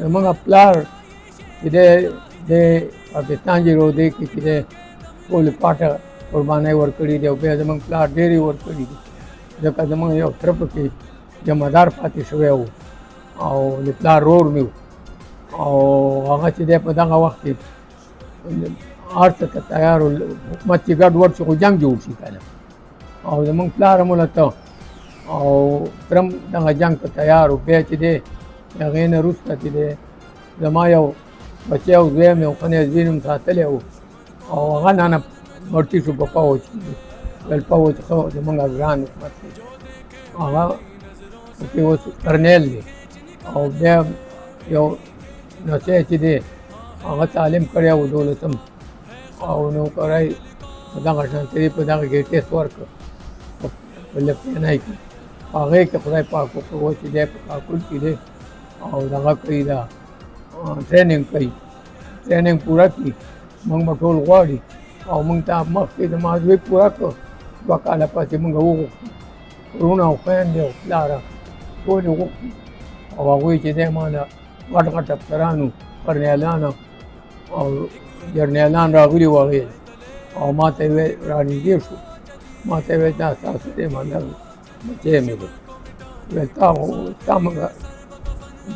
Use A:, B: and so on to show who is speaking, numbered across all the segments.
A: زمونږ پلار چې د پاکستان جیرودې کې چې دی ټولې پاټه قربانۍ ورکړي دي او بیا زمونږ پلار ډېرې ورکړي دي ځکه زمونږ یو تره پکې جمعدار پاتې شوی و او د پلار رور مې و او هغه چې دی په دغه وخت کې هر څه ته تیار و حکومت چې ګډ وډ شي خو جنګ جوړ شي که نه او زمونږ پلار هم ولته او تره هم دغه جنګ ته تیار و بیا چې دی د هغې نه وروسته چې دی زما یو بچی او زوی مې و ښه نیازبین هم ساتلی و او هغه نانه مرتي شو په پوځ کې بل پوځ ښه زمونږ ګران حکومت دی هغه پکې اوس کرنیل دی او بیا یو نسی چې دی هغه تعلیم کړی و 12 او نوکری په دغه شانتري په دغه کې ټیسټ ورکړ په لفټنای کې هغې کې خدای پاک وکړو اوس چې دی په کاکل کې دی او دغه کوي دا ټریننګ کوي ټریننګ پوره کړي موږ به ټول غواړي او موږ ته مخکې د مازوی پوره کړو 2 کاله پسې موږ وغوښتو وروڼه او خویندې او پلاره ټول یې غوښتو او هغوی چې دی ما نه غټ غټ افسرانو کرنیلان او جرنیلان راغلي وو هغې او ما ته یې رانږدې شو ما ته یې ویل دا ستاسو دی ما دا بچی مې دی ویل تا موږ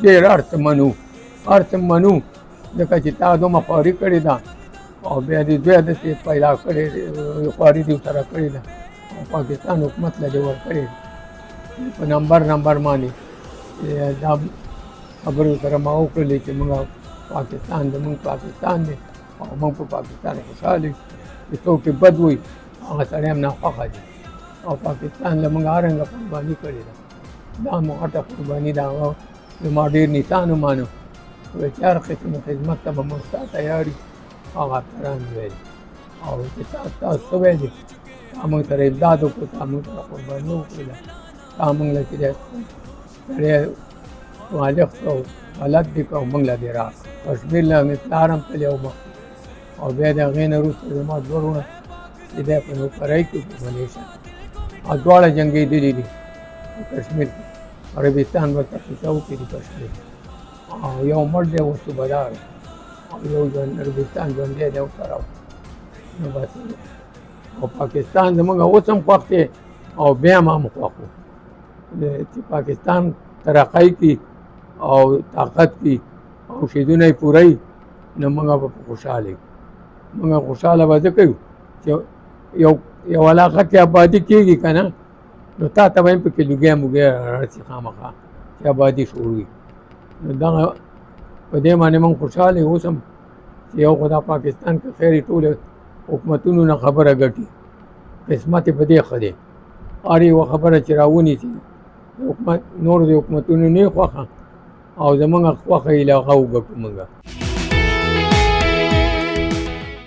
A: ډېر هر څه منو هر څه منو ځکه چې تا دومره خواري کړې ده او بیا دې زوی داسې پیدا کړې خواري دې ورسره کړې ده او پاکستان حکومت له دې ورکړې په نمبر باندې دا خبرې سره ما وکړلې چې موږ پاکستان زموږ پاکستان دی او موږ په پاکستان خوشحاله یو چې څوک یې بد وایي هغه سړی هم ناخوښه دی او پاکستان له موږ هر رنګه قرباني کړې ده دا مو غټه قرباني ده هغه زما ډېر نیسان ومانه ویل چې هر قسم خدمت ته به موږ ستا تیار یو هغه افسران ویل او چې تاسو څه ویلې تا موږ سره امداد وکړو تا موږ سره قرباني وکړله تا موږ له چې دی سړی مالق کړو غلط دې کړو موږ له دې راکړو کشمیر له مې پلار هم تللی و مخکې او بیا د هغې نه وروسته زما 2 وروڼه چې دی په نوکرۍ کې په ملیشیا او دواړه جنګېدلي دي په کشمیر کې عربستان ورته کیسه وکړي د کشمیر او یو مړ دی اوس صوبهدار او یو عربستان ژوندی دی ورسره نو بس او پاکستان زموږ اوس هم خوښ دی او بیا هم خوښ و چې پاکستان ترقۍ کړي او طاقت کړي او شیدونه یې پوره وي نو موږ به خوشحاله یو موږ خوشحاله به ځکه یو چې یو علاقه کې آبادي کېږي که نه نو تا ته به هم پکې لوګی موګی راشي خامخا چې آبادي شروع وي نو دغه په دې باندې موږ خوشحاله یو اوس هم چې یو خو دا پاکستان کې خیر ټولې حکومتونو نه خبره ګټي قسمت یې په دې ښه دی هر یوه خبره چې راونیسي حکومت نور د حکومتونو نه خوښه او زمونږ خوښه یې له هغه وګټو موږ